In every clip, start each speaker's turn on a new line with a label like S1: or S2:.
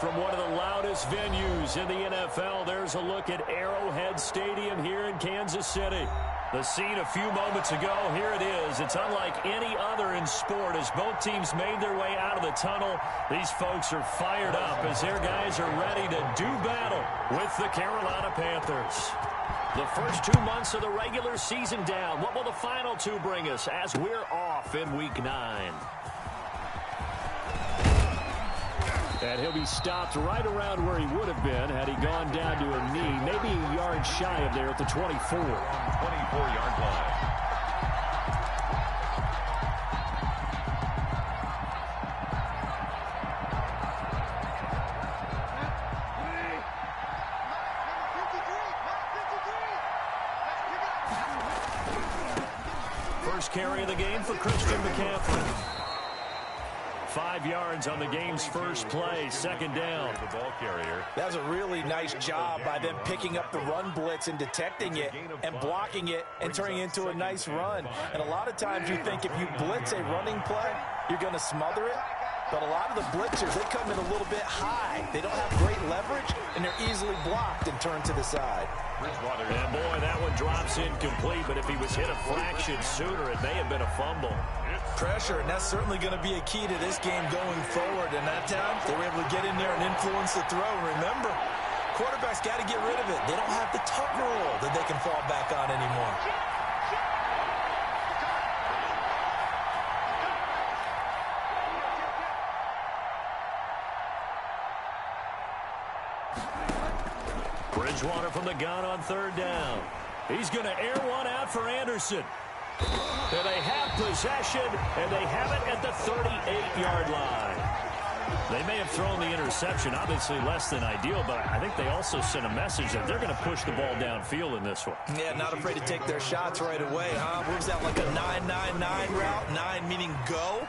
S1: From one of the loudest venues in the NFL, there's a look at Arrowhead Stadium here in Kansas City. The scene a few moments ago, here it is. It's unlike any other in sport as both teams made their way out of the tunnel. These folks are fired up as their guys are ready to do battle with the Carolina Panthers. The first 2 months of the regular season down. What will the final two bring us as we're off in Week 9? And he'll be stopped right around where he would have been had he gone down to a knee, maybe a yard shy of there at the 24.
S2: 24-yard line.
S1: First carry of the game for Christian McCaffrey. 5 yards on the game's first play, second down.
S2: The ball carrier.
S3: That was a really nice job by them picking up the run blitz and detecting it and blocking it and turning it into a nice run. And a lot of times you think if you blitz a running play, you're going to smother it. But a lot of the blitzers, they come in a little bit high. They don't have great leverage, and they're easily blocked and turned to the side.
S1: And boy, that one drops incomplete, but if he was hit a fraction sooner, it may have been a fumble.
S3: Pressure, and that's certainly going to be a key to this game going forward. And that time, they were able to get in there and influence the throw. And remember, quarterbacks got to get rid of it. They don't have the tuck rule that they can fall back on anymore.
S1: Bridgewater from the gun on third down. He's going to air one out for Anderson. And they have possession, and they have it at the 38-yard line. They may have thrown the interception, obviously less than ideal, but I think they also sent a message that they're going to push the ball downfield in this one.
S3: Yeah, not afraid to take their shots right away, huh? What was that, like a 9-9-9 route? 9 meaning go?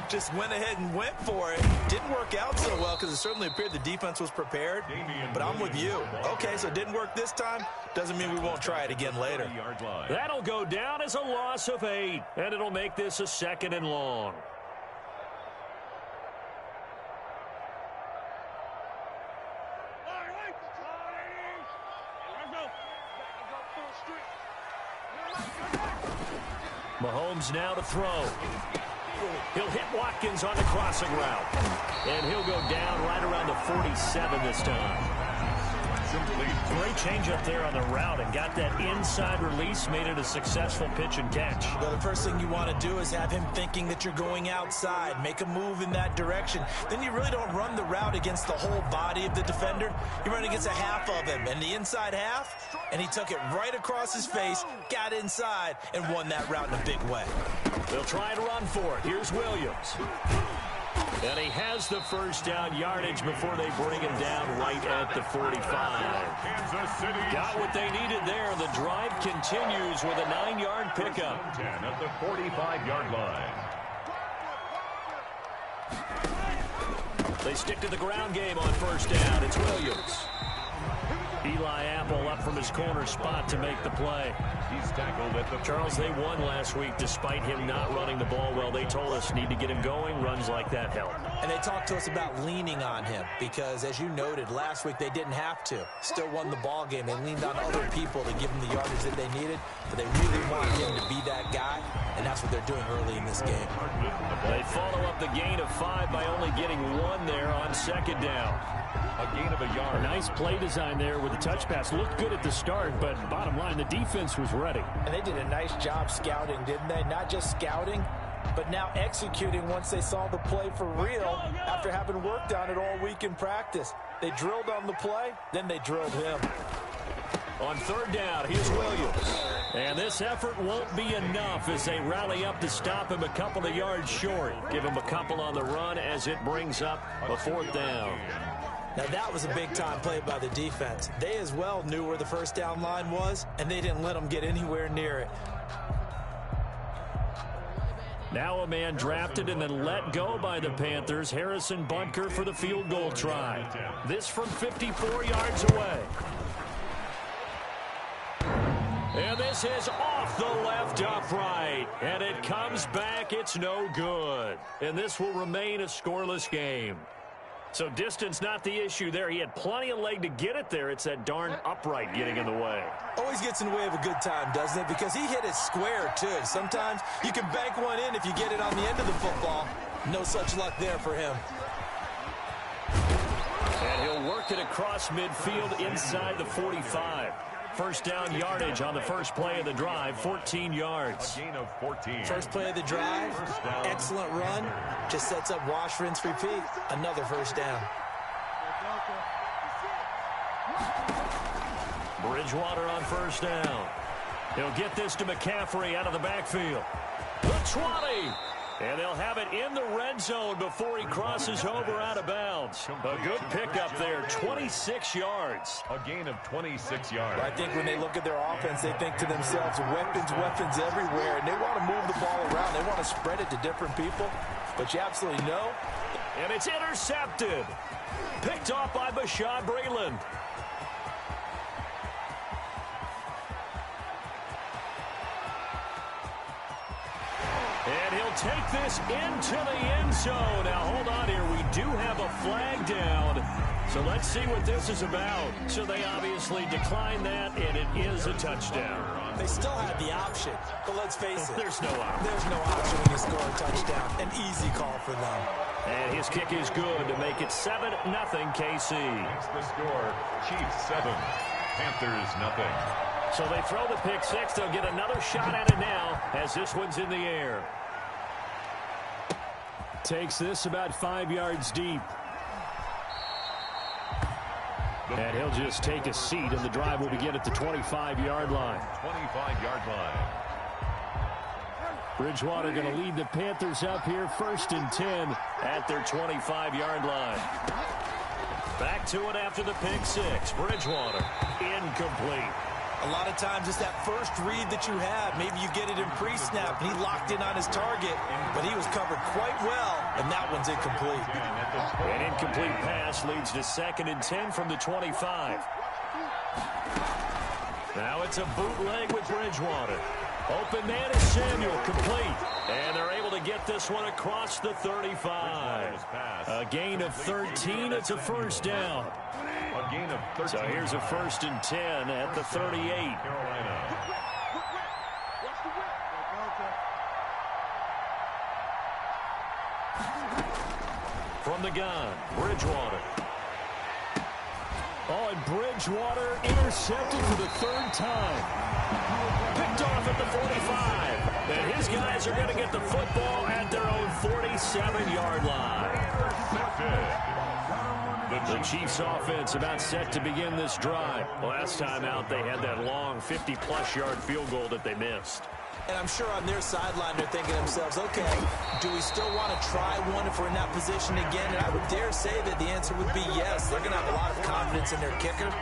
S3: Just went ahead and went for it. Didn't work out so well because it certainly appeared the defense was prepared. But I'm with you. Okay, so it didn't work this time. Doesn't mean we won't try it again later.
S1: That'll go down as a loss of 8, and it'll make this a 2nd and long. Mahomes now to throw. He'll hit Watkins on the crossing route. And he'll go down right around the 47 this time. Great change up there on the route and got that inside release, made it a successful pitch and catch.
S3: Well, the first thing you want to do is have him thinking that you're going outside, make a move in that direction. Then you really don't run the route against the whole body of the defender. You run against a half of him, and the inside half, and he took it right across his face, got inside, and won that route in a big way.
S1: They'll try to run for it. Here's Williams. And he has the first down yardage before they bring him down right at the 45. Got what they needed there. The drive continues with a 9-yard pickup.
S2: 10 at the 45-yard line.
S1: They stick to the ground game on first down. It's Williams. Eli Apple up from his corner spot to make the play.
S2: He's tackled at the
S1: Charles, they won last week despite him not running the ball well. They told us need to get him going. Runs like that help.
S3: And they talked to us about leaning on him because, as you noted, last week they didn't have to. Still won the ball game. They leaned on other people to give him the yardage that they needed, but they really want him to be that guy, and that's what they're doing early in this game.
S1: They follow up the gain of 5 by only getting 1 there on second down.
S2: A gain of a yard.
S1: A nice play design there with the touch pass. Looked good at the start, but bottom line, the defense was ready.
S3: And they did a nice job scouting, didn't they? Not just scouting, but now executing once they saw the play for real after having worked on it all week in practice. They drilled on the play, then they drilled him.
S1: On third down, here's Williams. And this effort won't be enough as they rally up to stop him a couple of yards short. Give him a couple on the run as it brings up a 4th down.
S3: Now, that was a big-time play by the defense. They as well knew where the first down line was, and they didn't let them get anywhere near it.
S1: Now a man drafted and then let go by the Panthers. Harrison Butker for the field goal try. This from 54 yards away. And this is off the left upright. And it comes back. It's no good. And this will remain a scoreless game. So distance not the issue there. He had plenty of leg to get it there. It's that darn upright getting in the way.
S3: Always gets in the way of a good time, doesn't it? Because he hit it square, too. Sometimes you can bank one in if you get it on the end of the football. No such luck there for him.
S1: And he'll work it across midfield inside the 45. First down yardage on the first play of the drive, 14 yards.
S2: A gain of 14.
S3: First play of the drive, excellent run. Just sets up wash, rinse, repeat. Another first down.
S1: Bridgewater on first down. He'll get this to McCaffrey out of the backfield. The 20. And they'll have it in the red zone before he crosses over out of bounds. A good pickup there, 26 yards.
S2: A gain of 26 yards.
S3: I think when they look at their offense, they think to themselves, weapons everywhere, and they want to move the ball around. They want to spread it to different people, but you absolutely know.
S1: And it's intercepted. Picked off by Bashaud Breeland. And he'll take this into the end zone. Now, hold on here. We do have a flag down. So let's see what this is about. So they obviously declined that, and it is a touchdown.
S3: They still have the option, but let's face it.
S1: There's no option.
S3: There's no option when you score a touchdown. An easy call for them.
S1: And his kick is good to make it 7-0 KC.
S2: That's the score. Chiefs 7, Panthers nothing.
S1: So they throw the pick six. They'll get another shot at it now as this one's in the air. Takes this about 5 yards deep. And he'll just take a seat, and the drive will begin at the 25-yard line.
S2: 25-yard line.
S1: Bridgewater going to lead the Panthers up here, 1st and 10 at their 25-yard line. Back to it after the pick six. Bridgewater, incomplete.
S3: A lot of times it's that first read that you have. Maybe you get it in pre-snap, and he locked in on his target, but he was covered quite well, and that one's incomplete.
S1: An incomplete pass leads to 2nd and 10 from the 25. Now it's a bootleg with Bridgewater. Open man is Samuel, complete. And they're able to get this one across the 35. A gain of 13. It's a first down.
S2: A gain of 13.
S1: So here's a 1st and 10 at the 38.
S2: Carolina.
S1: From the gun, Bridgewater. Oh, and Bridgewater intercepted for the 3rd time. Picked off at the 45. And his guys are going to get the football at their own 47-yard line. The Chiefs offense about set to begin this drive. Last time out, they had that long 50-plus yard field goal that they missed.
S3: And I'm sure on their sideline they're thinking to themselves, okay, do we still want to try one if we're in that position again? And I would dare say that the answer would be yes. They're going to have a lot of confidence in their kicker.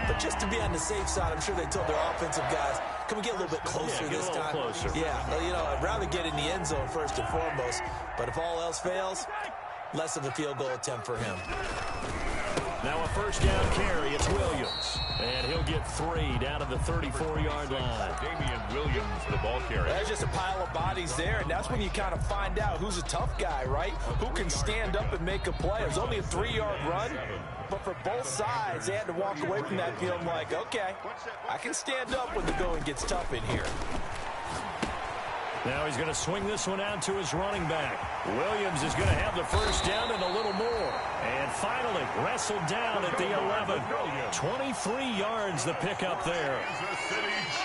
S3: But just to be on the safe side, I'm sure they told their offensive guys, can we get a little bit closer this time?
S1: Closer.
S3: Yeah, well, you know, I'd rather get in the end zone first and foremost. But if all else fails, less of a field goal attempt for him.
S1: Now a first down carry, it's Williams. And he'll get 3 down to the 34-yard line.
S2: Damian Williams, the ball carrier.
S3: There's just a pile of bodies there, and that's when you kind of find out who's a tough guy, right? Who can stand up and make a play. It was only a 3-yard run, but for both sides, they had to walk away from that feeling like, okay, I can stand up when the going gets tough in here.
S1: Now he's going to swing this one out to his running back. Williams is going to have the first down and a little more. And finally, wrestled down at the 11. 23 yards the pickup there.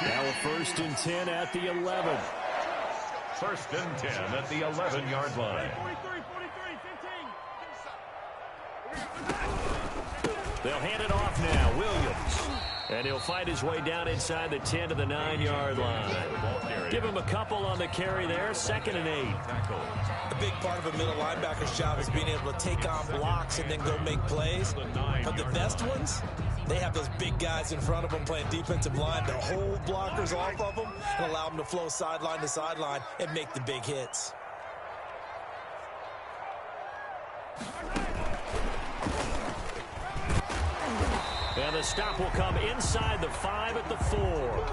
S1: Now a 1st and 10 at the 11.
S2: 1st and 10 at the 11-yard line.
S1: They'll hand it off now. Williams. And he'll fight his way down inside the 10 to the 9-yard line. Give him a couple on the carry there. 2nd and 8.
S3: A big part of a middle linebacker's job is being able to take on blocks and then go make plays. But the best ones, they have those big guys in front of them playing defensive line to hold blockers off of them and allow them to flow sideline to sideline and make the big hits. And the stop will come inside the 5 at the 4.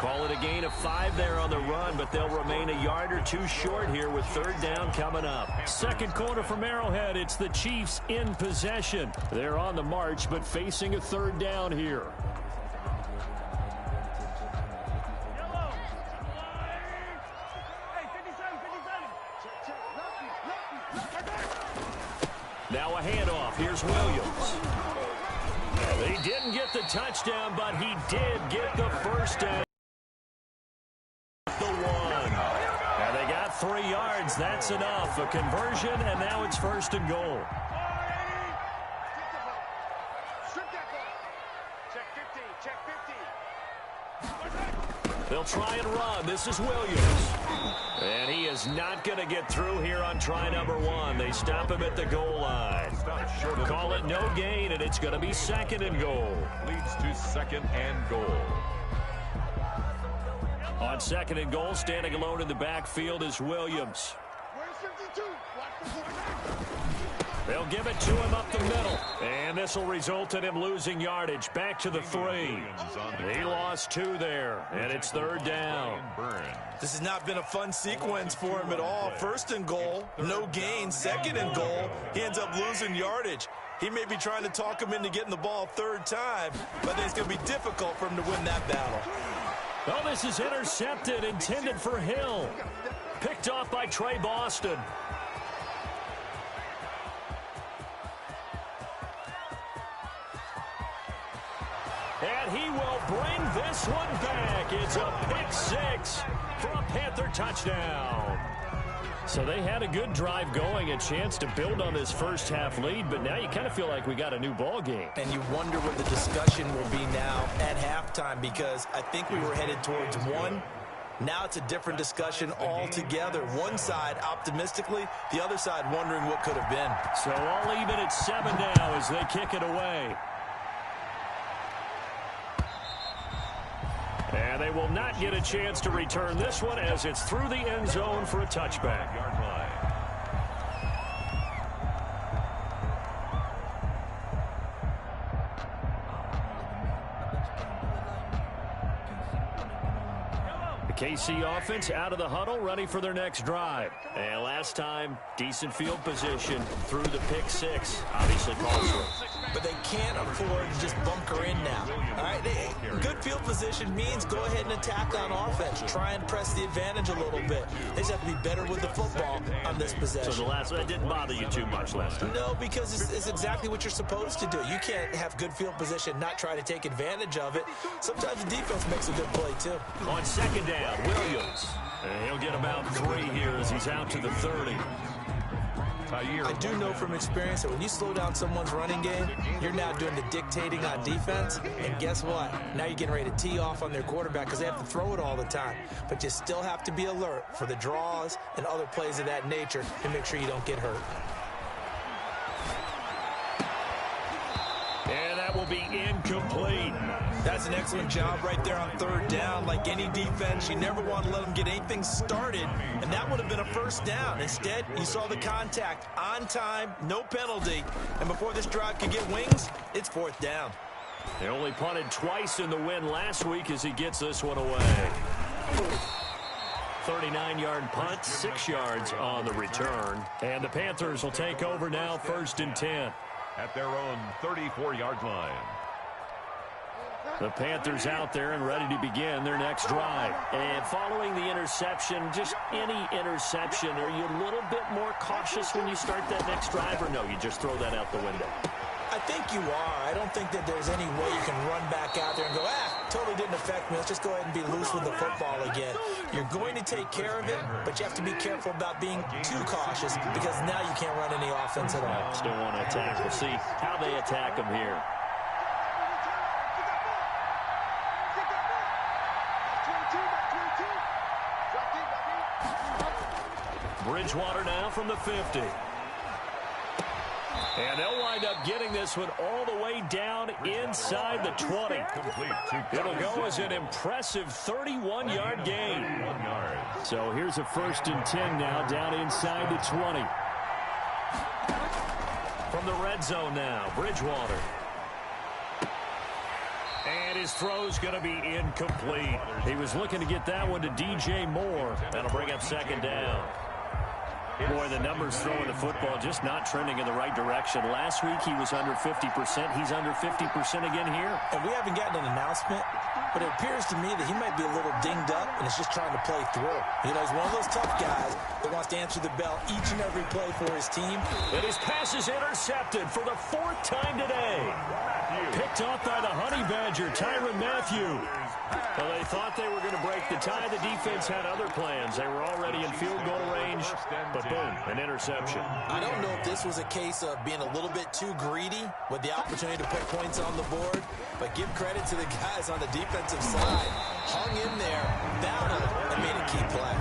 S1: call it a gain of 5 there on the run, but they'll remain a yard or 2 short here with third down coming up. Second quarter from Arrowhead. It's the Chiefs in possession. They're on the march, but facing a third down here. Now a handoff. Here's Williams. They didn't get the touchdown, but he did get the first down. The 1. And they got 3 yards. That's enough. A conversion, and now it's first and goal. They'll try and run. This is Williams. And he is not going to get through here on try number 1. They stop him at the goal line. Call it no gain, and it's going to be second and goal.
S2: Leads to second and goal.
S1: On second and goal, standing alone in the backfield is Williams. They'll give it to him up the middle. And this will result in him losing yardage. Back to the 3. He lost 2 there. And it's third down.
S3: This has not been a fun sequence for him at all. First and goal, no gain. Second and goal, he ends up losing yardage. He may be trying to talk him into getting the ball third time, but I think it's going to be difficult for him to win that battle.
S1: Oh, this is intercepted, intended for Hill. Picked off by Trey Boston. And he will bring this one back. It's a pick 6 for a Panther touchdown. So they had a good drive going, a chance to build on this first half lead, but now you kind of feel like we got a new ball game.
S3: And you wonder what the discussion will be now at halftime, because I think we were headed towards 1. Now it's a different discussion altogether. One side optimistically, the other side wondering what could have been.
S1: So all even at 7 now as they kick it away. And they will not get a chance to return this one as it's through the end zone for a touchback.
S2: Yard line.
S1: The KC offense out of the huddle, ready for their next drive. And last time, decent field position through the pick 6. Obviously calls for it.
S3: But they can't afford to just bunker in now. All right, good field position means go ahead and attack on offense. Try and press the advantage a little bit. They just have to be better with the football on this possession.
S1: So the last one didn't bother you too much last time?
S3: No, because it's exactly what you're supposed to do. You can't have good field position, not try to take advantage of it. Sometimes the defense makes a good play, too.
S1: On second down, Williams. And he'll get about 3 here as he's out to the 30.
S3: I do know from experience that when you slow down someone's running game, you're now doing the dictating on defense. And guess what? Now you're getting ready to tee off on their quarterback because they have to throw it all the time. But you still have to be alert for the draws and other plays of that nature to make sure you don't get hurt.
S1: And that will be incomplete.
S3: That's an excellent job right there on third down. Like any defense, you never want to let them get anything started, and that would have been a first down. Instead, you saw the contact on time, no penalty, and before this drive could get wings, it's fourth down.
S1: They only punted twice in the win last week as he gets this one away. 39-yard punt, 6 yards on the return, and the Panthers will take over now, 1st and 10.
S2: At their own 34-yard line.
S1: The Panthers out there and ready to begin their next drive. And following the interception, just any interception, are you a little bit more cautious when you start that next drive, or no, you just throw that out the window?
S3: I think you are. I don't think that there's any way you can run back out there and go, totally didn't affect me. Let's just go ahead and be loose with the football again. You're going to take care of it, but you have to be careful about being too cautious because now you can't run any offense at all.
S1: Still want to attack. We'll see how they attack them here. Bridgewater now from the 50. And they'll wind up getting this one all the way down inside the 20. It'll go as an impressive 31-yard gain. So here's a 1st and 10 now down inside the 20. From the red zone now, Bridgewater. And his throw's going to be incomplete. He was looking to get that one to DJ Moore. That'll bring up second down. Boy, the numbers throwing the football just not trending in the right direction. Last week he was under 50%. He's under 50% again here.
S3: And we haven't gotten an announcement, but it appears to me that he might be a little dinged up and is just trying to play through. You know, he's one of those tough guys that wants to answer the bell each and every play for his team.
S1: And his pass is intercepted for the 4th time today. Picked off by the Honey Badger, Tyrann Mathieu. Well, they thought they were going to break the tie. The defense had other plans. They were already in field goal range, but boom, an interception.
S3: I don't know if this was a case of being a little bit too greedy with the opportunity to put points on the board, but give credit to the guys on the defensive side. Hung in there, battled, and made a key play.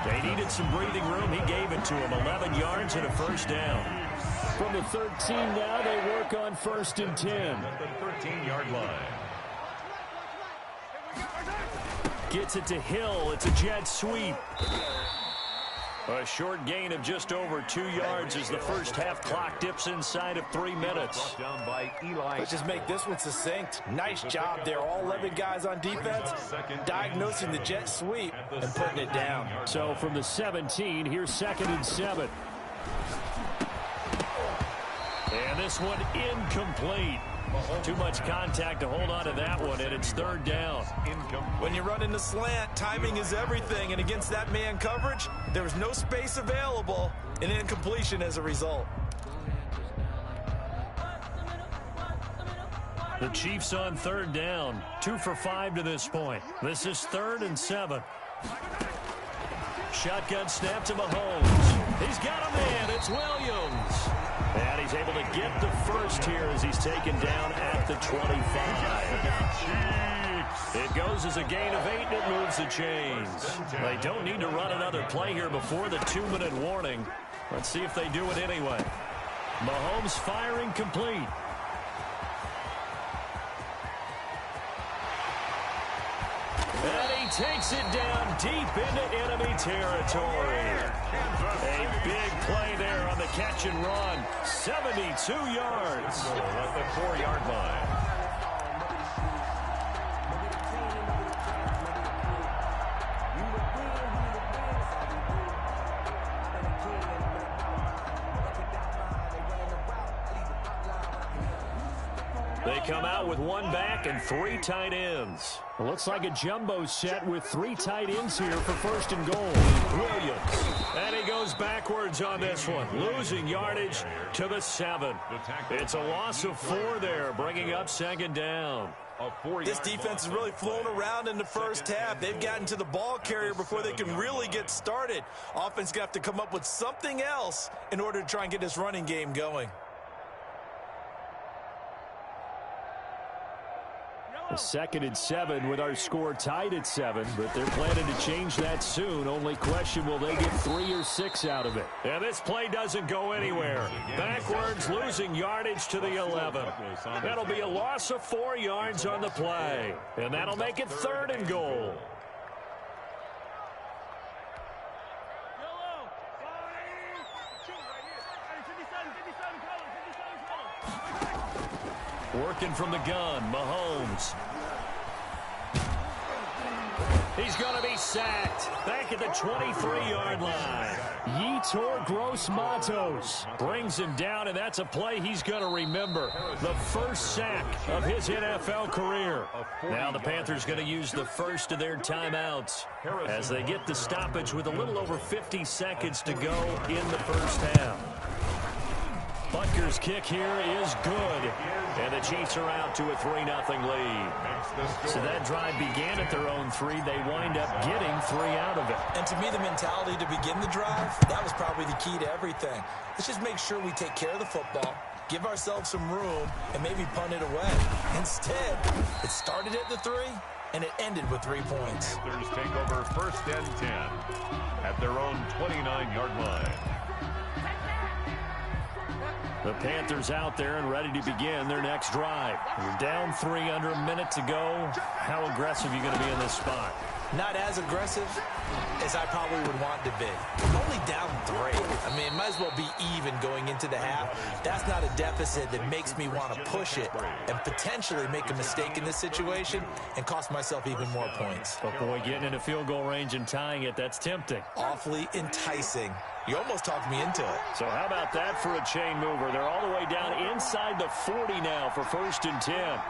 S1: They needed some breathing room. He gave it to them. 11 yards and a first down. From the 13 now, they work on 1st and 10.
S2: At the 13-yard line.
S1: Gets it to Hill. It's a jet sweep. A short gain of just over 2 yards as the first half clock dips inside of 3 minutes.
S2: Down by Eli.
S3: Let's just make this one succinct. Nice job there. All 11 guys on defense diagnosing the jet sweep and putting it down.
S1: So from the 17, here's 2nd and 7. And this one incomplete. Too much contact to hold on to that one, and it's 3rd down.
S3: When you run in the slant, timing is everything, and against that man coverage, there was no space available, and incompletion as a result.
S1: The Chiefs on 3rd down, 2 for 5 to this point. This is 3rd and 7. Shotgun snap to Mahomes. He's got a man. It's Williams. And he's able to get the first here as he's taken down at the 25. It goes as a gain of 8, and it moves the chains. They don't need to run another play here before the 2-minute warning. Let's see if they do it anyway. Mahomes firing complete. And he takes it down deep into enemy territory. A big play there on the catch and run. 72 yards.
S2: At the 4-yard line.
S1: They come out with 1 back and 3 tight ends. Well, looks like a jumbo set with 3 tight ends here for 1st and goal. Williams. And he goes backwards on this one, losing yardage to the 7. It's a loss of 4 there, bringing up 2nd down.
S3: This defense is really flown around in the first half. They've gotten to the ball carrier before they can really get started. Offense going to have to come up with something else in order to try and get this running game going.
S1: A 2nd and 7 with our score tied at 7, but they're planning to change that soon. Only question, will they get 3 or 6 out of it? And this play doesn't go anywhere. Backwards, losing yardage to the 11. That'll be a loss of 4 yards on the play, and that'll make it 3rd and goal. Working from the gun, Mahomes. He's going to be sacked. Back at the 23-yard line. Yetur Gross-Matos brings him down, and that's a play he's going to remember. The first sack of his NFL career. Now the Panthers going to use the first of their timeouts as they get the stoppage with a little over 50 seconds to go in the first half. Butker's kick here is good, and the Chiefs are out to a 3-0 lead. So that drive began at their own 3. They wind up getting 3 out of it.
S3: And to me, the mentality to begin the drive, that was probably the key to everything. Let's just make sure we take care of the football, give ourselves some room, and maybe punt it away. Instead, it started at the 3, and it ended with 3 points.
S2: Panthers take over 1st and 10 at their own 29-yard line.
S1: The Panthers out there and ready to begin their next drive. You're down 3 under a minute to go. How aggressive are you going to be in this spot?
S3: Not as aggressive as I probably would want to be. Only down 3. I mean, it might as well be even going into the half. That's not a deficit that makes me want to push it and potentially make a mistake in this situation and cost myself even more points.
S1: But boy, getting into field goal range and tying it, that's tempting.
S3: Awfully enticing. You almost talked me into it.
S1: So how about that for a chain mover? They're all the way down inside the 40 now for 1st and 10.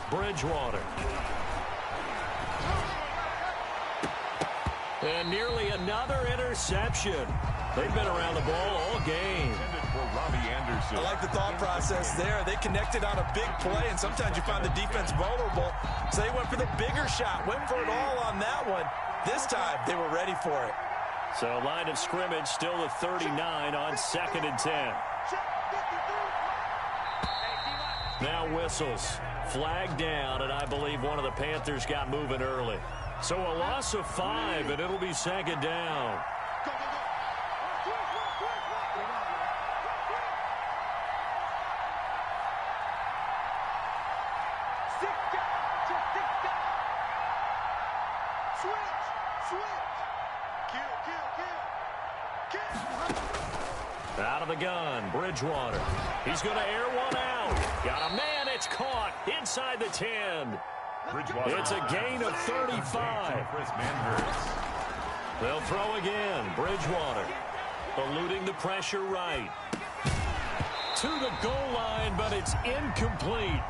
S1: Bridgewater. And nearly another interception. They've been around the ball all game.
S3: I like the thought process there. They connected on a big play, and sometimes you find the defense vulnerable. So they went for the bigger shot, went for it all on that one. This time, they were ready for it.
S1: So line of scrimmage still the 39 on 2nd and 10. Now whistles. Flag down, and I believe one of the Panthers got moving early. So a loss of 5, and it'll be 2nd down. Out of the gun, Bridgewater. He's going to air one out. Got a man, it's caught inside the 10. It's a gain of 35. They'll throw again, Bridgewater. Eluding the pressure right. To the goal line, but it's incomplete.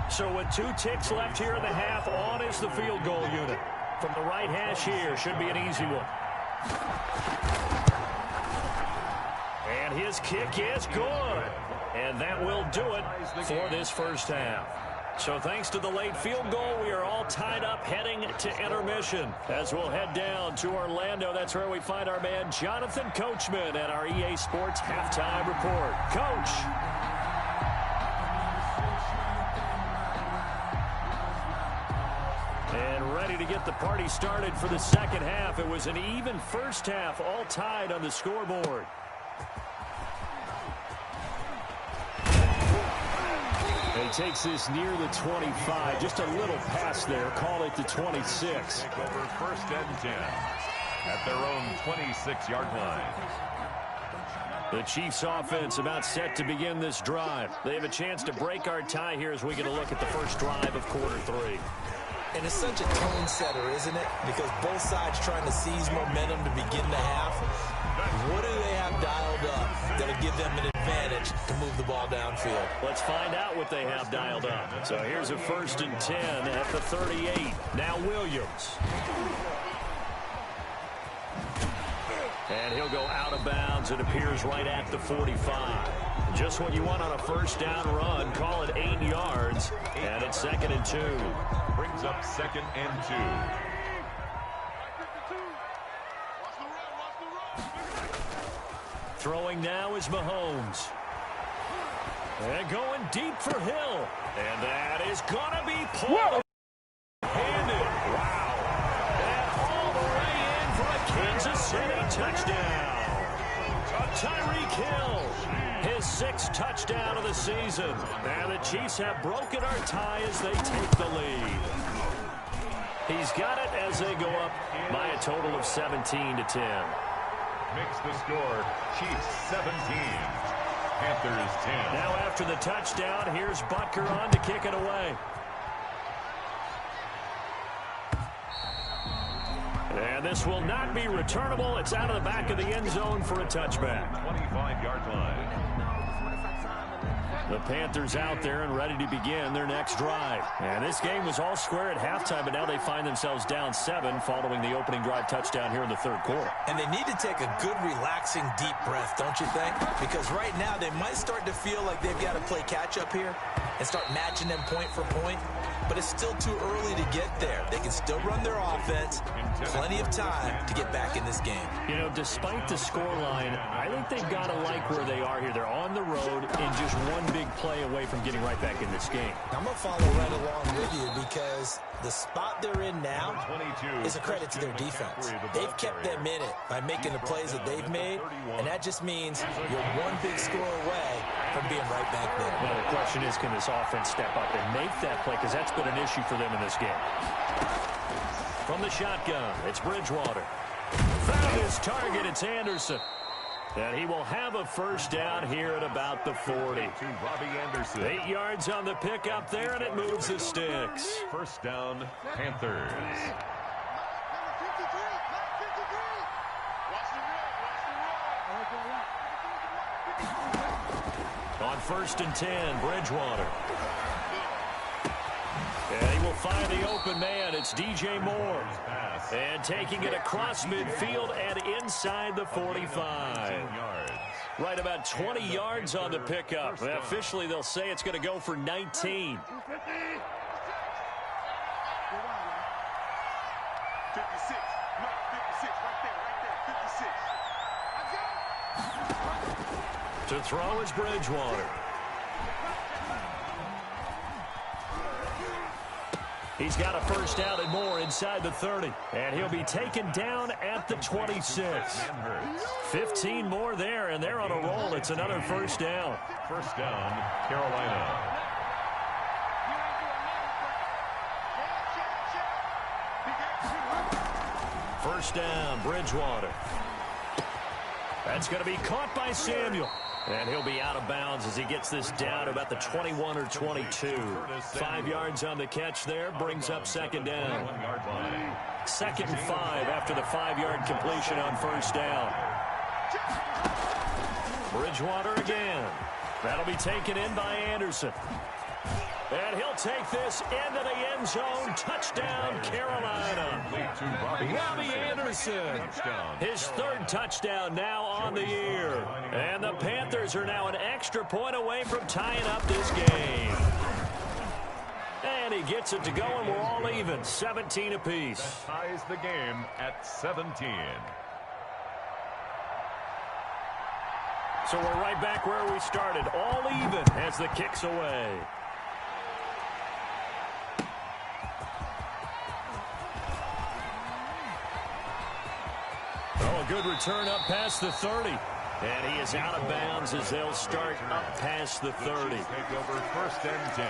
S1: So with 2 ticks left here in the half, on is the field goal unit. From the right hash here, should be an easy one. And his kick is good. And that will do it for this first half. So thanks to the late field goal, we are all tied up heading to intermission. As we'll head down to Orlando, that's where we find our man Jonathan Coachman at our EA Sports Halftime Report. Coach. And ready to get the party started for the second half. It was an even first half, all tied on the scoreboard. He takes this near the 25. Just a little pass there. Call it the 26.
S2: Take over 1st and 10 at their own 26-yard line.
S1: The Chiefs offense about set to begin this drive. They have a chance to break our tie here as we get a look at the first drive of quarter 3.
S3: And it's such a tone setter, isn't it? Because both sides trying to seize momentum to begin the half. What do they have dialed up that'll give them an advantage to move the ball downfield?
S1: Let's find out what they have dialed up. So here's a 1st and 10 at the 38. Now Williams. And he'll go out of bounds. It appears right at the 45. Just what you want on a first down run. Call it 8 yards. And it's 2nd and 2.
S2: Brings up 2nd and 2.
S1: Throwing now is Mahomes. And going deep for Hill. And that is going to be pulled. Handed. Wow. And all the way in for a Kansas City touchdown. Tyreek Hill. His 6th touchdown of the season. And the Chiefs have broken our tie as they take the lead. He's got it as they go up by a total of 17-10.
S2: Makes the score Chiefs 17, Panthers 10.
S1: Now after the touchdown, here's Butker on to kick it away. And this will not be returnable. It's out of the back of the end zone for a touchback.
S2: 25-yard line.
S1: The Panthers out there and ready to begin their next drive. And this game was all square at halftime, but now they find themselves down 7 following the opening drive touchdown here in the 3rd quarter.
S3: And they need to take a good, relaxing, deep breath, don't you think? Because right now they might start to feel like they've got to play catch-up here. and start matching them point for point, but it's still too early to get there. They can still run their offense. Plenty of time to get back in this game.
S1: You know, despite the scoreline, I think they've got to like where they are here. They're on the road and just one big play away from getting right back in this game.
S3: I'm going to follow right along with you because the spot they're in now is a credit to their defense. They've kept them in it by making the plays that they've made, and that just means you're one big score away from being right back there.
S1: Well, the question is, can this offense step up and make that play? Because that's been an issue for them in this game. From the shotgun, it's Bridgewater. Found his target, it's Anderson. And he will have a first down here at about the 40. 8 yards on the pickup there, and it moves the sticks.
S2: First down, Panthers.
S1: On 1st and 10, Bridgewater. And he will find the open man. It's DJ Moore. And taking it across midfield and inside the 45. Right about 20 yards on the pickup. Officially, they'll say it's going to go for 19. 56. To throw is Bridgewater. He's got a first down and more inside the 30. And he'll be taken down at the 26. 15 more there, and they're on a roll. It's another first down.
S2: First down, Carolina.
S1: First down, Bridgewater. That's going to be caught by Samuel. And he'll be out of bounds as he gets this down about the 21 or 22. 5 yards on the catch there, brings up second down. 2nd and 5 after the 5-yard completion on first down. Bridgewater again. That'll be taken in by Anderson. And he'll take this into the end zone. Touchdown, Carolina. Robbie Anderson. His 3rd touchdown now on the year. And the Panthers are now an extra point away from tying up this game. And he gets it to go, and we're all even. 17 apiece.
S2: That ties the game at 17.
S1: So we're right back where we started. All even as the kick's away. Good return up past the 30. And he is out of bounds as they'll start up past the 30.
S2: Take over 1st and 10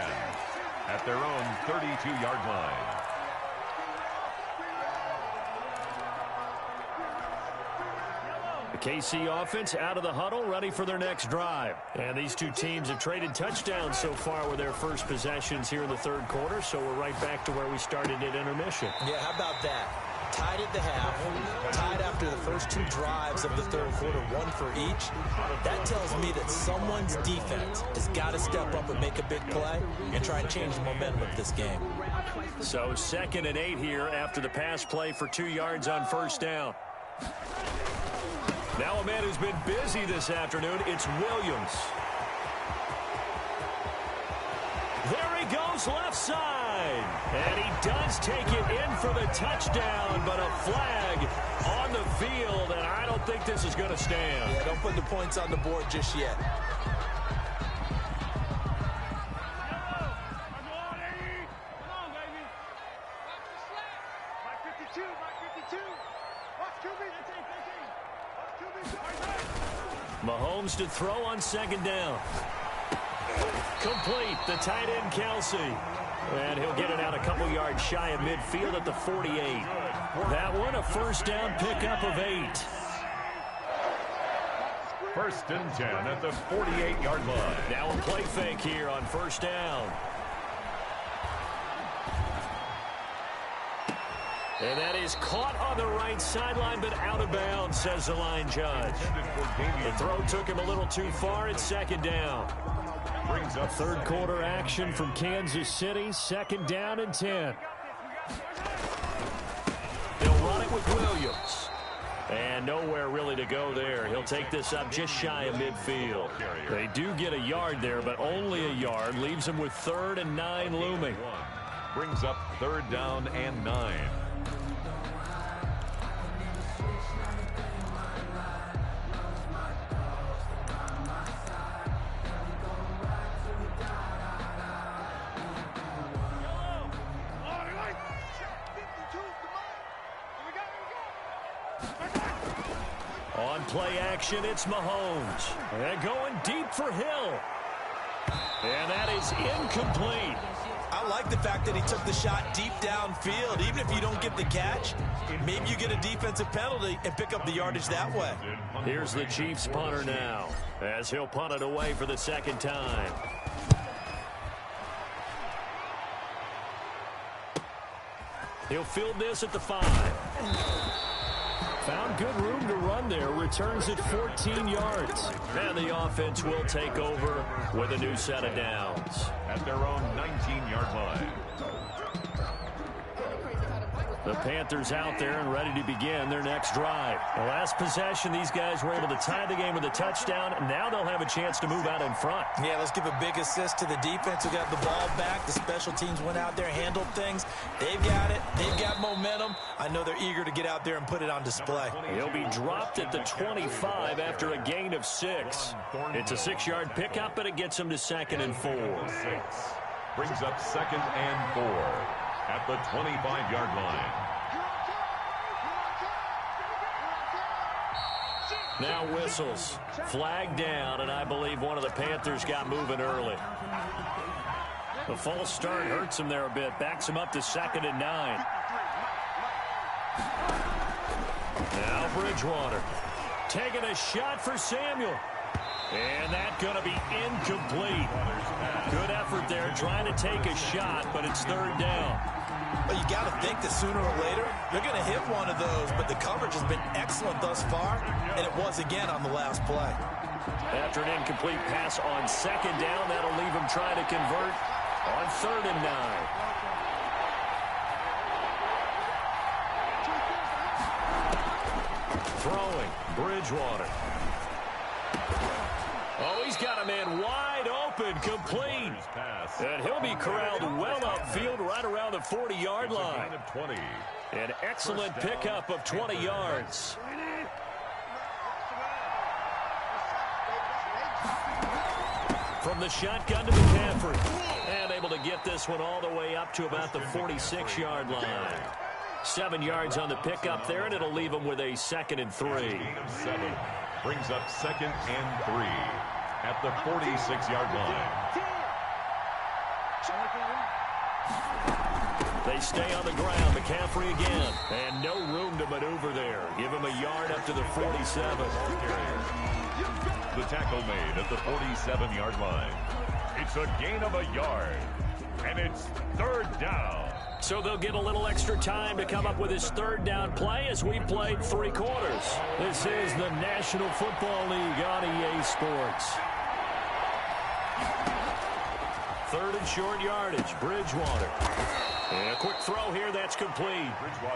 S2: at their own 32-yard line.
S1: The KC offense out of the huddle, ready for their next drive. And these two teams have traded touchdowns so far with their first possessions here in the 3rd quarter. So we're right back to where we started at intermission.
S3: Yeah, how about that? Tied at the half, tied after the first 2 drives of the 3rd quarter, 1 for each. That tells me that someone's defense has got to step up and make a big play and try and change the momentum of this game.
S1: So 2nd and 8 here after the pass play for 2 yards on first down. Now a man who's been busy this afternoon, it's Williams. There he goes left side. And he does take it in for the touchdown, but a flag on the field, and I don't think this is going to stand.
S3: Yeah, don't put the points on the board just yet.
S1: Mahomes to throw on 2nd down. Complete, the tight end Kelsey. And he'll get it out a couple yards shy of midfield at the 48. That one a first down pickup of 8.
S2: 1st and 10 at the 48-yard line.
S1: Now a play fake here on first down. And that is caught on the right sideline, but out of bounds, says the line judge. The throw took him a little too far. It's 2nd down.
S2: Brings up
S1: 3rd quarter action from Kansas City. 2nd down and 10. They'll run it with Williams. And nowhere really to go there. He'll take this up just shy of midfield. They do get a yard there, but only a yard. Leaves them with 3rd and 9 looming.
S2: Brings up 3rd down and 9.
S1: On play action, it's Mahomes. And going deep for Hill. And that is incomplete.
S3: I like the fact that he took the shot deep downfield. Even if you don't get the catch, maybe you get a defensive penalty and pick up the yardage that way.
S1: Here's the Chiefs punter now, as he'll punt it away for the 2nd time. He'll field this at the 5. Found good room to run there. Returns at 14 yards. And the offense will take over with a new set of downs.
S2: At their own 19-yard line.
S1: The Panthers out there and ready to begin their next drive. The last possession, these guys were able to tie the game with a touchdown. Now they'll have a chance to move out in front.
S3: Yeah, let's give a big assist to the defense who got the ball back. The special teams went out there, handled things. They've got it. They've got momentum. I know they're eager to get out there and put it on display.
S1: He'll be dropped at the 25 after a gain of 6. It's a 6-yard pickup, and it gets him to 2nd and 4.
S2: Brings up 2nd and 4 at the 25-yard line.
S1: Now whistles. Flag down, and I believe one of the Panthers got moving early. The false start hurts him there a bit. Backs him up to 2nd and 9. Now Bridgewater. Taking a shot for Samuel. And that's going to be incomplete. Good effort there trying to take a shot, but it's 3rd down.
S3: Well, you got to think that sooner or later they're going to hit one of those, but the coverage has been excellent thus far, and it was again on the last play.
S1: After an incomplete pass on 2nd down, that'll leave him trying to convert on 3rd and 9. Throwing, Bridgewater. Oh, he's got a man wide open, complete. And he'll be corralled well upfield right around the 40-yard line. An excellent pickup of 20 yards. From the shotgun to McCaffrey. And able to get this one all the way up to about the 46-yard line. 7 yards on the pickup there, and it'll leave him with a 2nd and 3.
S2: Brings up 2nd and 3 at the 46-yard line.
S1: They stay on the ground. McCaffrey again. And no room to maneuver there. Give him a yard up to the 47.
S2: The tackle made at the 47-yard line. It's a gain of a yard. And it's 3rd down.
S1: So they'll get a little extra time to come up with his 3rd down play as we played 3 quarters. This is the National Football League on EA Sports. 3rd and short yardage. Bridgewater. And a quick throw here, that's complete.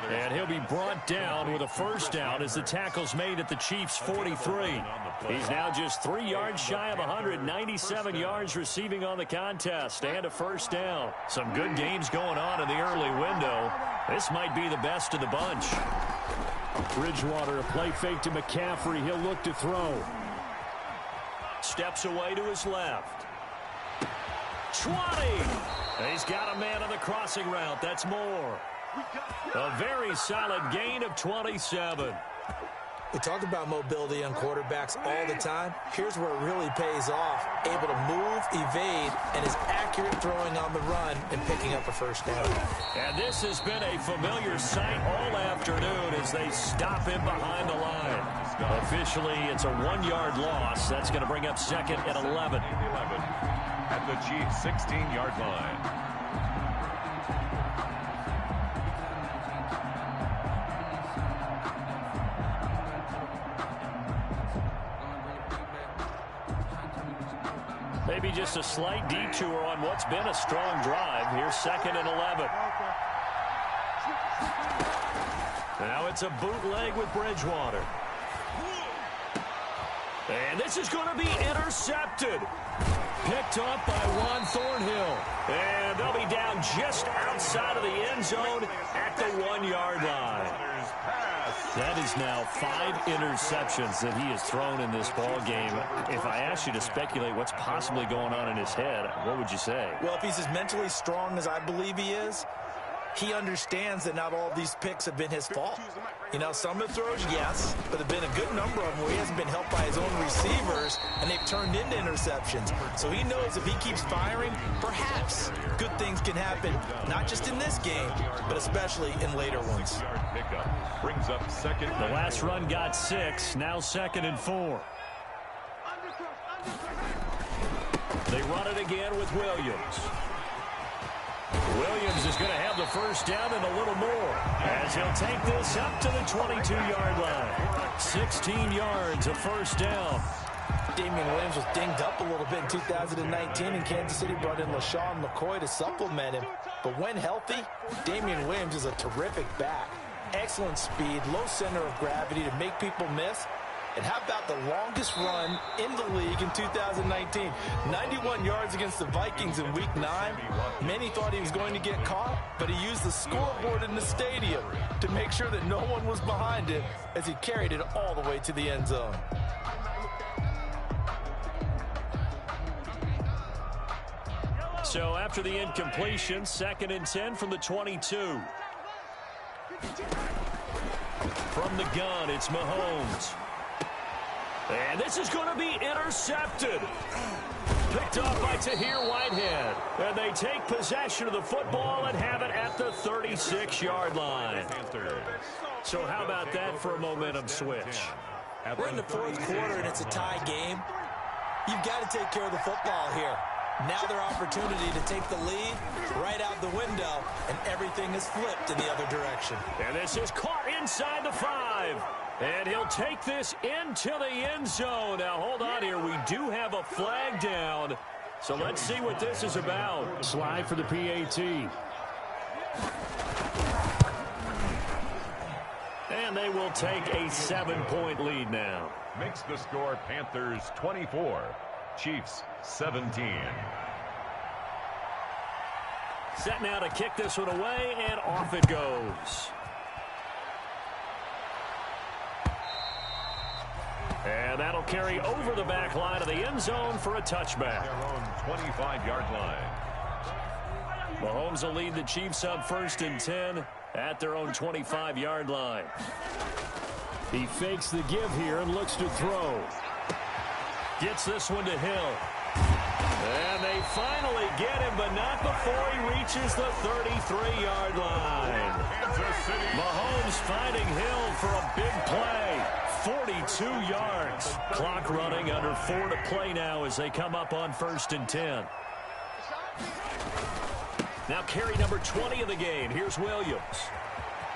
S1: And he'll be brought down with a 1st down as the tackle's made at the Chiefs' 43. He's now just 3 yards shy of 197 yards receiving on the contest and a 1st down. Some good games going on in the early window. This might be the best of the bunch. Bridgewater, a play fake to McCaffrey. He'll look to throw. Steps away to his left. 20. He's got a man on the crossing route. That's more. A very solid gain of 27.
S3: We talk about mobility on quarterbacks all the time. Here's where it really pays off. Able to move, evade, and is accurate throwing on the run and picking up a 1st down.
S1: And this has been a familiar sight all afternoon as they stop him behind the line. Officially, it's a 1-yard loss. That's going to bring up 2nd and 11.
S2: At the Chiefs' 16-yard line.
S1: Maybe just a slight detour on what's been a strong drive. Here's 2nd and 11. Now it's a bootleg with Bridgewater. And this is going to be intercepted. Picked up by Juan Thornhill. And they'll be down just outside of the end zone at the 1-yard line. That is now 5 interceptions that he has thrown in this ball game. If I asked you to speculate what's possibly going on in his head, what would you say?
S3: Well, if he's as mentally strong as I believe he is, he understands that not all of these picks have been his fault. You know, some of the throws, yes, but there have been a good number of them where he hasn't been helped by his own receivers, and they've turned into interceptions. So he knows if he keeps firing, perhaps good things can happen, not just in this game, but especially in later ones.
S2: Brings up second.
S1: The last run got 6, now 2nd and 4. They run it again with Williams. Williams is going to have the first down and a little more as he'll take this up to the 22-yard line. 16 yards, a first down.
S3: Damian Williams was dinged up a little bit in 2019, and Kansas City brought in LaShawn McCoy to supplement him. But when healthy, Damian Williams is a terrific back. Excellent speed, low center of gravity to make people miss. And how about the longest run in the league in 2019? 91 yards against the Vikings in Week 9. Many thought he was going to get caught, but he used the scoreboard in the stadium to make sure that no one was behind him as he carried it all the way to the end zone.
S1: So after the incompletion, 2nd and 10 from the 22. From the gun, it's Mahomes. And this is going to be intercepted. Picked off by Tahir Whitehead. And they take possession of the football and have it at the 36-yard line. So how about that for a momentum switch?
S3: We're in the 4th quarter, and it's a tie game. You've got to take care of the football here. Now their opportunity to take the lead right out the window, and everything is flipped in the other direction.
S1: And this is caught inside the 5. And he'll take this into the end zone. Now, hold on here. We do have a flag down. So let's see what this is about. Slide for the PAT. And they will take a 7-point lead now.
S2: Makes the score Panthers 24, Chiefs 17.
S1: Set now to kick this one away, and off it goes. And that'll carry over the back line of the end zone for a touchback.
S2: Their own 25-yard line.
S1: Mahomes will lead the Chiefs up 1st and 10 at their own 25-yard line. He fakes the give here and looks to throw. Gets this one to Hill. And they finally get him, but not before he reaches the 33-yard line. Mahomes finding Hill for a big play. 42 yards. Clock running, under 4 to play now as they come up on 1st and 10. Now carry number 20 of the game. Here's Williams.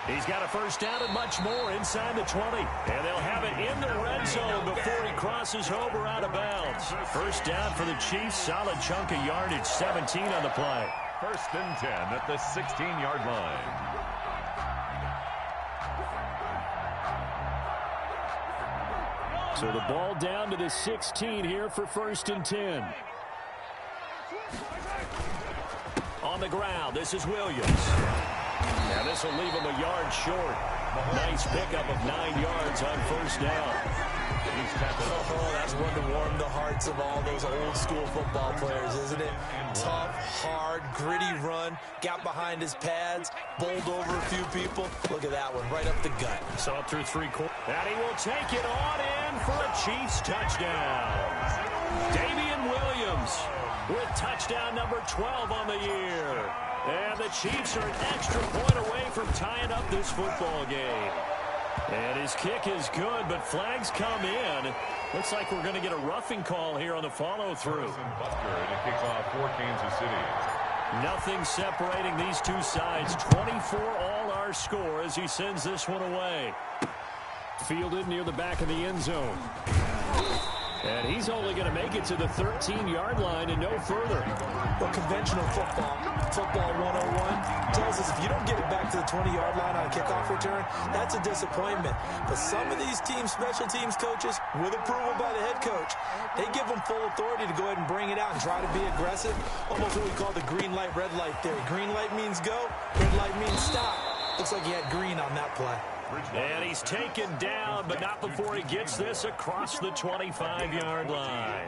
S1: He's got a first down and much more inside the 20. And they'll have it in the red zone before he crosses over out of bounds. First down for the Chiefs. Solid chunk of yardage. 17 on the play.
S2: 1st and 10 at the 16-yard line.
S1: So the ball down to the 16 here for 1st and 10. On the ground, this is Williams. Now this will leave him a yard short. Nice pickup of 9 yards on 1st down.
S3: Oh, that's one to warm the hearts of all those old school football players, isn't it? Tough, hard, gritty run. Got behind his pads, bowled over a few people. Look at that one, right up the gut.
S1: So up through 3 quarters. And he will take it on in for a Chiefs touchdown. Damian Williams with touchdown number 12 on the year. And the Chiefs are an extra point away from tying up this football game. And his kick is good, but flags come in. Looks like we're going to get a roughing call here on the follow-through.
S2: To kick off for Kansas City.
S1: Nothing separating these two sides. 24 all our score as he sends this one away. Fielded near the back of the end zone. And he's only going to make it to the 13-yard line and no further.
S3: Well, conventional football 101, tells losses. If you don't get it back to the 20-yard line on a kickoff return, that's a disappointment. But some of these teams, special teams coaches, with approval by the head coach, they give them full authority to go ahead and bring it out and try to be aggressive. Almost what we call the green light, red light theory. Green light means go, red light means stop. Looks like he had green on that play.
S1: And he's taken down, but not before he gets this across the 25-yard line.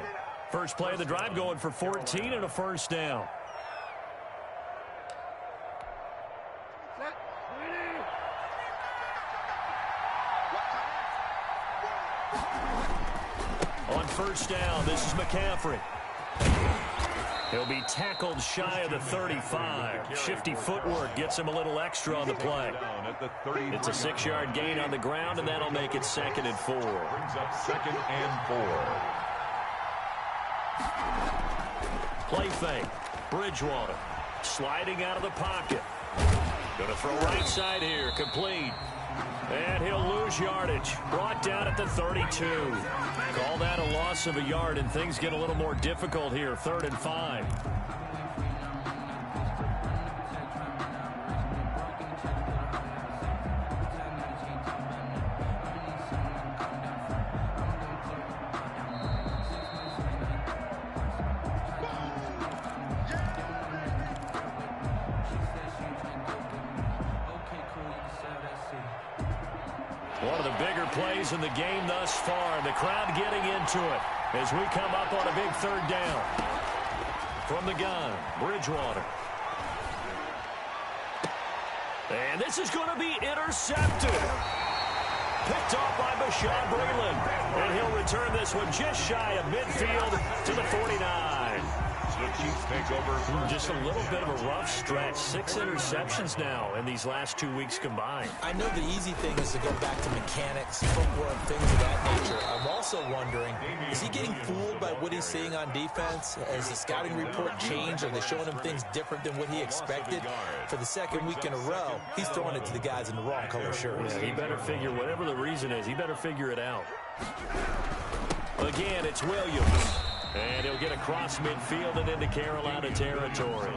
S1: First play of the drive going for 14 and a first down. On first down, this is McCaffrey. He'll be tackled shy of the 35. Shifty footwork gets him a little extra on the play. It's a 6-yard gain on the ground, and that'll make it 2nd and 4.
S2: Brings up 2nd and 4.
S1: Play fake. Bridgewater sliding out of the pocket. Going to throw right side here. Complete. And he'll lose yardage. Brought down at the 32. Call that a loss of a yard, and things get a little more difficult here. 3rd and 5. One of the bigger plays in the game thus far. The crowd getting into it as we come up on a big 3rd down. From the gun, Bridgewater. And this is going to be intercepted. Picked off by Bashaud Breeland. And he'll return this one just shy of midfield to the 49.
S2: The Chiefs take over.
S1: Just a little bit of a rough stretch. 6 interceptions now in these last 2 weeks combined.
S3: I know the easy thing is to go back to mechanics, footwork, things of that nature. I'm also wondering, is he getting fooled by what he's seeing on defense? Has the scouting report changed? Are they showing him things different than what he expected? For the 2nd week in a row, he's throwing it to the guys in the wrong color shirts.
S1: Yeah, he better figure, whatever the reason is, he better figure it out. Again, it's Williams. And he'll get across midfield and into Carolina territory.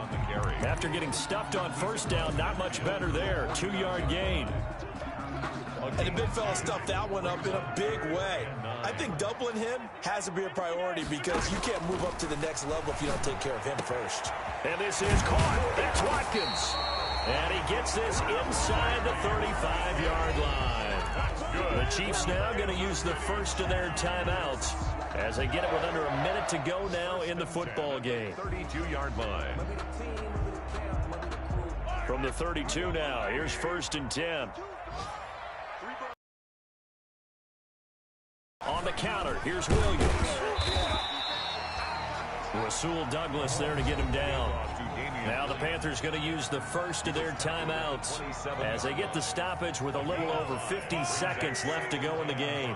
S1: After getting stuffed on first down, not much better there. 2-yard gain.
S3: And the big fella stuffed that one up in a big way. I think doubling him has to be a priority because you can't move up to the next level if you don't take care of him first.
S1: And this is caught. That's Watkins. And he gets this inside the 35-yard line. The Chiefs now going to use the first of their timeouts as they get it with under a minute to go now in the football game.
S2: 32-yard line.
S1: From the 32 now, here's 1st and 10. On the counter, here's Williams. Rasul Douglas there to get him down. Now the Panthers going to use the first of their timeouts as they get the stoppage with a little over 50 seconds left to go in the game.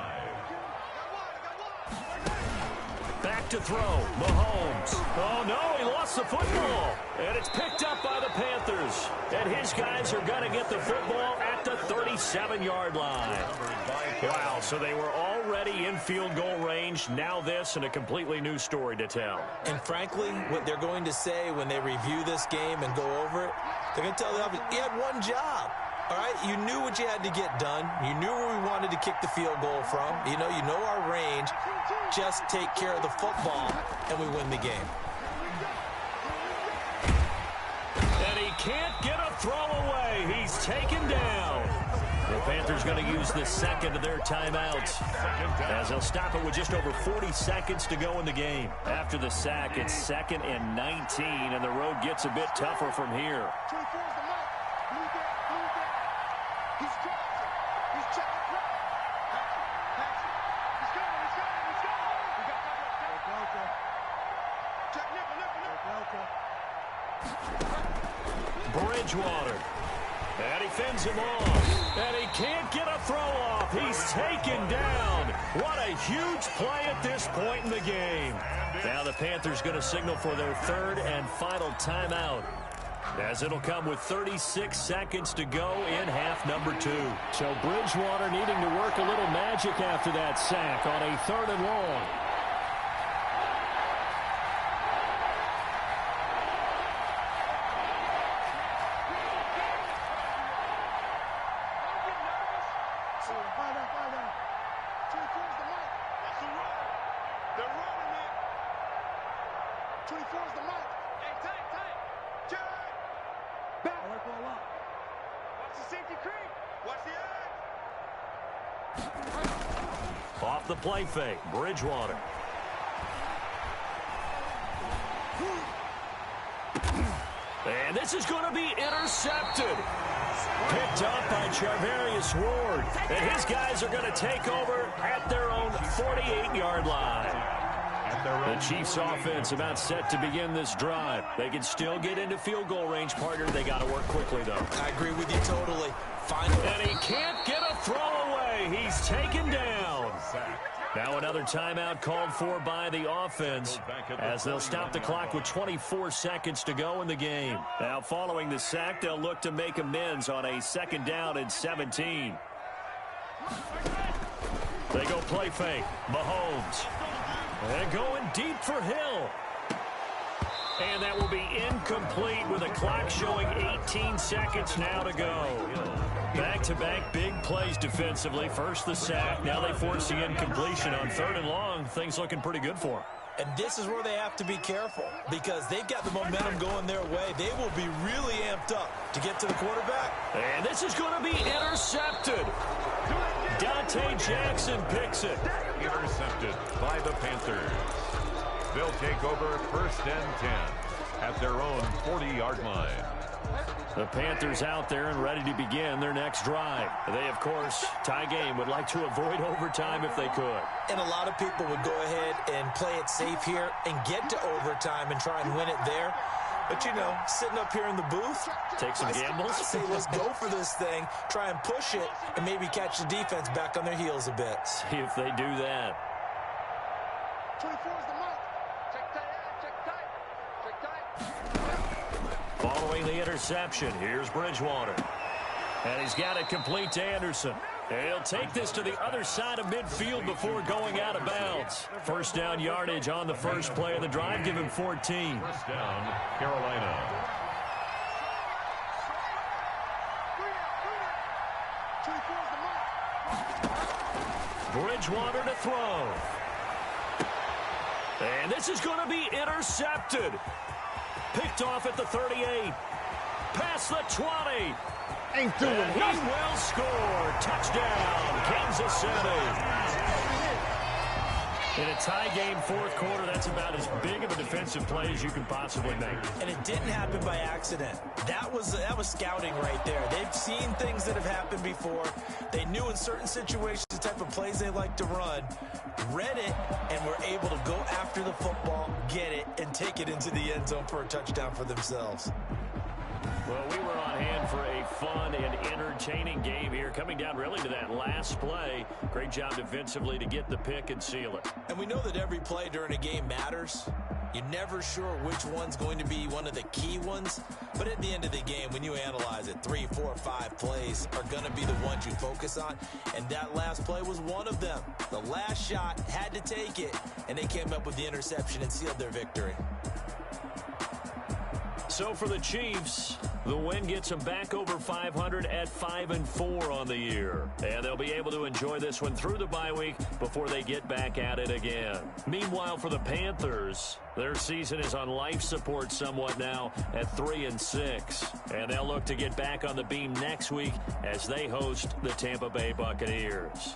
S1: Back to throw, Mahomes. Oh, no, he lost the football. And it's picked up by the Panthers. And his guys are going to get the football at the 37-yard line. Wow, so they were already in field goal range. Now this, and a completely new story to tell.
S3: And frankly, what they're going to say when they review this game and go over it, they're going to tell the offense, he had one job. All right, you knew what you had to get done. You knew where we wanted to kick the field goal from. You know our range. Just take care of the football, and we win the game.
S1: And he can't get a throw away. He's taken down. The Panthers going to use the second of their timeouts as they'll stop it with just over 40 seconds to go in the game. After the sack, it's 2nd and 19, and the road gets a bit tougher from here. Bridgewater. And he fends him off. And he can't get a throw off. He's taken down. What a huge play at this point in the game. Now the Panthers going to signal for their 3rd and final timeout, as it'll come with 36 seconds to go in half number 2. So Bridgewater needing to work a little magic after that sack on a 3rd and long.
S4: Watch the safety creep. Watch the edge.
S1: Off the play fake, Bridgewater. And this is going to be intercepted. Picked up by Charvarius Ward. And his guys are going to take over at their own 48-yard line. The Chiefs offense about set to begin this drive. They can still get into field goal range, partner. They got to work quickly, though.
S3: I agree with you totally.
S1: And he can't get a throw away. He's taken down. Now another timeout called for by the offense as they'll stop the clock with 24 seconds to go in the game. Now following the sack, they'll look to make amends on a 2nd down and 17. They go play fake. Mahomes. And going deep for Hill. And that will be incomplete with a clock showing 18 seconds now to go. Back-to-back big plays defensively. First the sack. Now they force the incompletion on 3rd and long. Things looking pretty good for them.
S3: And this is where they have to be careful because they've got the momentum going their way. They will be really amped up to get to the quarterback.
S1: And this is going to be intercepted. Dante Jackson picks it.
S2: Intercepted by the Panthers. They'll take over 1st and 10 at their own 40-yard line.
S1: The Panthers out there and ready to begin their next drive. They, of course, tie game, would like to avoid overtime if they could.
S3: And a lot of people would go ahead and play it safe here and get to overtime and try and win it there. But, you know, sitting up here in the booth,
S1: take some gambles.
S3: I say let's go for this thing, try and push it, and maybe catch the defense back on their heels a bit.
S1: See if they do that.
S4: 24 is the mark. Check tight.
S1: Following the interception, here's Bridgewater. And he's got it complete to Anderson. And he'll take this to the other side of midfield before going out of bounds. 1st down yardage on the first play of the drive. Give him 14.
S2: 1st down, Carolina.
S1: Bridgewater to throw. And this is going to be intercepted. Picked off at the 38. Past the 20.
S4: Ain't doing
S1: and
S4: nothing.
S1: He will score. Touchdown, Kansas City. In a tie game, 4th quarter, that's about as big of a defensive play as you can possibly make.
S3: And it didn't happen by accident. That was scouting right there. They've seen things that have happened before. They knew in certain situations the type of plays they like to run, read it, and were able to go after the football, get it, and take it into the end zone for a touchdown for themselves.
S1: Well, we were on hand for a fun and entertaining game here, coming down really to that last play. Great job defensively to get the pick and seal it.
S3: And we know that every play during a game matters. You're never sure which one's going to be one of the key ones. But at the end of the game, when you analyze it, 3, 4, 5 plays are going to be the ones you focus on. And that last play was one of them. The last shot had to take it, and they came up with the interception and sealed their victory.
S1: So for the Chiefs, the win gets them back over 500 at 5-4 on the year. And they'll be able to enjoy this one through the bye week before they get back at it again. Meanwhile, for the Panthers, their season is on life support somewhat now at 3-6. And they'll look to get back on the beam next week as they host the Tampa Bay Buccaneers.